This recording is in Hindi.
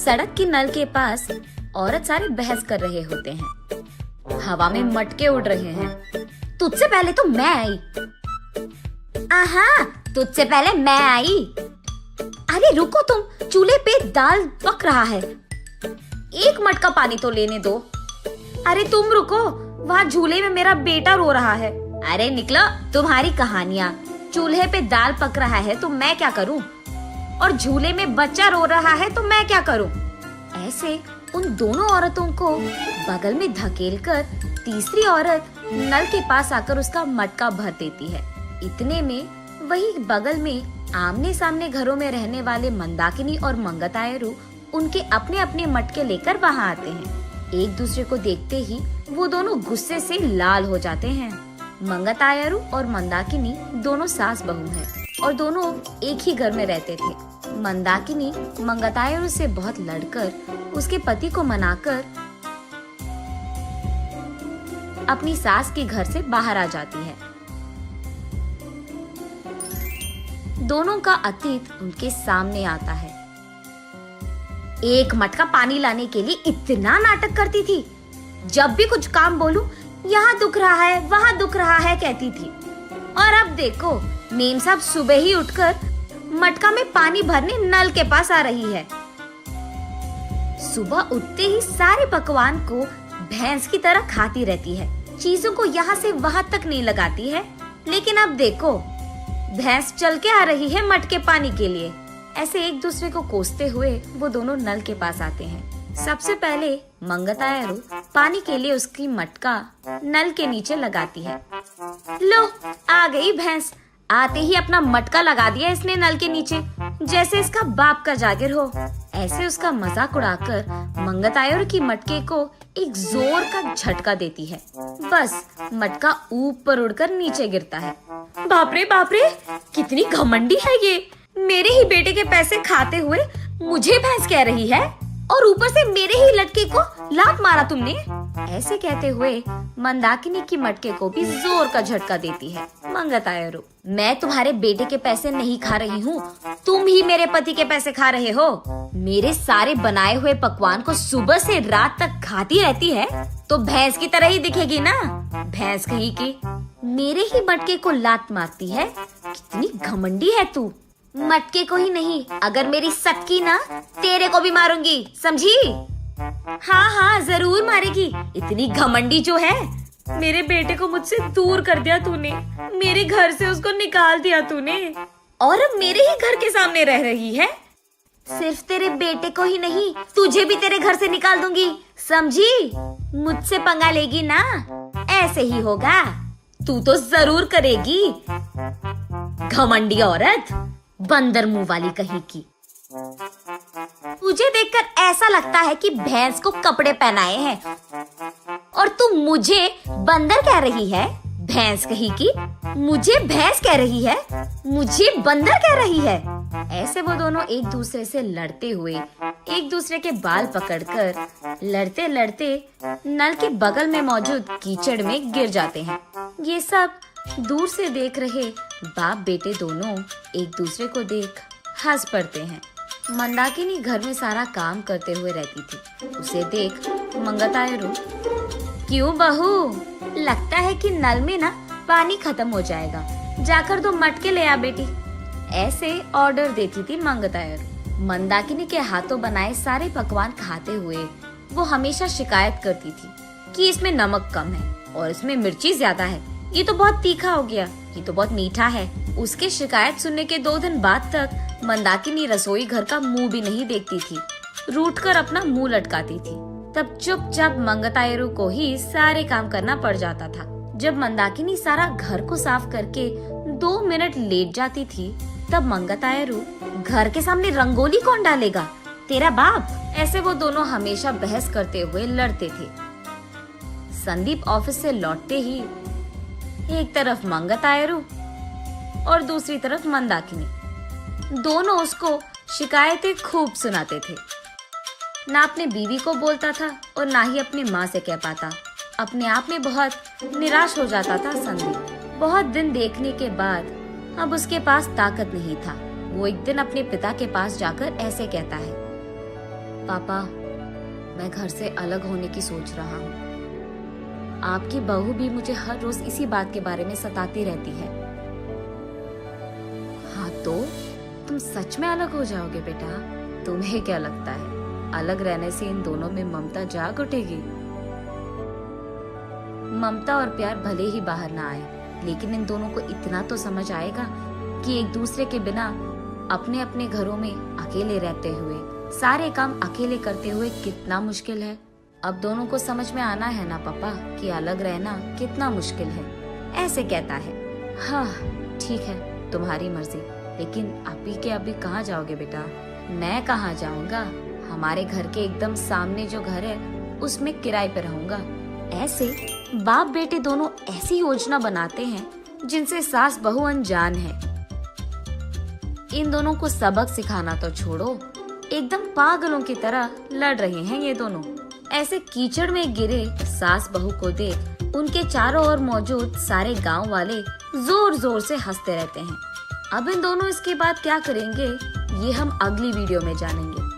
सड़क की नल के पास औरत सारे बहस कर रहे होते हैं। हवा में मटके उड़ रहे हैं। तुझसे पहले तो मैं आई। आहा, तुझसे पहले मैं आई। अरे रुको तुम, चूल्हे पे दाल पक रहा है, एक मटका पानी तो लेने दो। अरे तुम रुको, वहाँ झूले में मेरा बेटा रो रहा है। अरे निकलो, तुम्हारी कहानियाँ। चूल्हे पे दाल पक रहा है तो मैं क्या करूँ, और झूले में बच्चा रो रहा है तो मैं क्या करूँ। ऐसे उन दोनों औरतों को बगल में धकेलकर तीसरी औरत नल के पास आकर उसका मटका भर देती है। इतने में वही बगल में आमने सामने घरों में रहने वाले मंदाकिनी और मंगतायरू उनके अपने अपने मटके लेकर वहाँ आते हैं। एक दूसरे को देखते ही वो दोनों गुस्से से लाल हो जाते हैं। मंगतायरू और मंदाकिनी दोनों सास बहू हैं और दोनों एक ही घर में रहते थे। मंदाकिनी मंगतायरू से बहुत लड़कर उसके पति को मनाकर अपनी सास के घर से बाहर आ जाती है। दोनों का अतीत उनके सामने आता है। एक मटका पानी लाने के लिए इतना नाटक करती थी। जब भी कुछ काम बोलूं, यहाँ दुख रहा है, वहाँ दुख रहा है कहती थी। और अब देखो, मेम साहब सुबह ही उठकर मटका में पानी भरने नल के पास आ रही है। सुबह उठते ही सारे पकवान को भैंस की तरह खाती रहती है, चीजों को यहाँ से वहाँ तक नहीं लगाती है। लेकिन अब देखो, भैंस चल के आ रही है मटके पानी के लिए। ऐसे एक दूसरे को कोसते हुए वो दोनों नल के पास आते हैं। सबसे पहले मंगतायरू पानी के लिए उसकी मटका नल के नीचे लगाती है। लो, आ गई भैंस। आते ही अपना मटका लगा दिया इसने नल के नीचे, जैसे इसका बाप का जागिर हो। ऐसे उसका मजाक उड़ाकर मंगतायरू की मटके को एक जोर का झटका देती है। बस मटका ऊपर उड़कर नीचे गिरता है। बाप रे, कितनी घमंडी है ये। मेरे ही बेटे के पैसे खाते हुए मुझे भैंस कह रही है, और ऊपर से मेरे ही लटके को लात मारा तुमने। ऐसे कहते हुए मंदाकिनी की मटके को भी जोर का झटका देती है मंगतायरू। मैं तुम्हारे बेटे के पैसे नहीं खा रही हूँ, तुम ही मेरे पति के पैसे खा रहे हो। मेरे सारे बनाए हुए पकवान को सुबह से रात तक खाती रहती है तो भैंस की तरह ही दिखेगी ना। भैंस कहीं की मेरे ही मटके को लात मारती है। कितनी घमंडी है तू। मटके को ही नहीं, अगर मेरी सटकी ना, तेरे को भी मारूंगी, समझी? हाँ, जरूर मारेगी। इतनी घमंडी जो है। मेरे बेटे को मुझसे दूर कर दिया तूने, मेरे घर से उसको निकाल दिया तूने, और अब मेरे ही घर के सामने रह रही है। सिर्फ तेरे बेटे को ही नहीं, तुझे भी तेरे घर से निकाल दूंगी, समझी? मुझसे पंगा लेगी ना, ऐसे ही होगा। तू तो जरूर करेगी, घमंडी औरत, बंदर मुंह वाली कहीं की। तुझे देखकर ऐसा लगता है कि भैंस को कपड़े पहनाए हैं, और तू मुझे बंदर कह रही है। भैंस कहीं की मुझे भैंस कह रही है, मुझे बंदर कह रही है। ऐसे वो दोनों एक दूसरे से लड़ते हुए एक दूसरे के बाल पकड़कर लड़ते लड़ते नल के बगल में मौजूद कीचड़ में गिर जाते हैं। ये सब दूर से देख रहे बाप बेटे दोनों एक दूसरे को देख हंस पड़ते हैं। मंदाकिनी घर में सारा काम करते हुए रहती थी। उसे देख मंगतायरू, क्यों बहू, लगता है कि नल में ना पानी खत्म हो जाएगा, जाकर 2 मटके ले आ बेटी। ऐसे ऑर्डर देती थी मंगतायरू। मंदाकिनी के हाथों बनाए सारे पकवान खाते हुए वो हमेशा शिकायत करती थी कि इसमें नमक कम है और इसमें मिर्ची ज्यादा है, ये तो बहुत तीखा हो गया, ये तो बहुत मीठा है। उसके शिकायत सुनने के 2 दिन बाद तक मंदाकिनी रसोई घर का मुंह भी नहीं देखती थी, रूठकर अपना मुंह लटकाती थी। तब चुपचाप मंगतायरू को ही सारे काम करना पड़ जाता था। जब मंदाकिनी सारा घर को साफ करके 2 मिनट लेट जाती थी, तब मंगतायरू, घर के सामने रंगोली कौन डालेगा, तेरा बाप। ऐसे वो दोनों हमेशा बहस करते हुए लड़ते थे। संदीप ऑफिस से लौटते ही एक तरफ मंगतायरू और दूसरी तरफ मंदाकिनी, दोनों उसको शिकायतें खूब सुनाते थे। ना अपने बीवी को बोलता था और ना ही अपनी माँ से कह पाता। अपने आप में बहुत निराश हो जाता था संदीप। बहुत दिन देखने के बाद अब उसके पास ताकत नहीं था। वो एक दिन अपने पिता के पास जाकर ऐसे कहता है, पापा, मैं घर से अलग होने की सोच रहा हूँ। आपकी बहू भी मुझे हर रोज इसी बात के बारे में सताती रहती है। हाँ तो तुम सच में अलग हो जाओगे बेटा? तुम्हें क्या लगता है अलग रहने से इन दोनों में ममता जाग उठेगी? ममता और प्यार भले ही बाहर ना आए, लेकिन इन दोनों को इतना तो समझ आएगा कि एक दूसरे के बिना अपने अपने घरों में अकेले रहते हुए सारे काम अकेले करते हुए कितना मुश्किल है। अब दोनों को समझ में आना है ना पापा कि अलग रहना कितना मुश्किल है। ऐसे कहता है। हाँ ठीक है, तुम्हारी मर्जी, लेकिन अभी के अभी कहाँ जाओगे बेटा? मैं कहाँ जाऊंगा, हमारे घर के एकदम सामने जो घर है उसमें किराए पे रहूंगा। ऐसे बाप बेटे दोनों ऐसी योजना बनाते हैं जिनसे सास बहू अनजान है। इन दोनों को सबक सिखाना तो छोड़ो, एकदम पागलों की तरह लड़ रहे हैं ये दोनों। ऐसे कीचड़ में गिरे सास बहू को देख उनके चारों ओर मौजूद सारे गांव वाले जोर जोर से हंसते रहते हैं। अब इन दोनों इसके बाद क्या करेंगे ये हम अगली वीडियो में जानेंगे।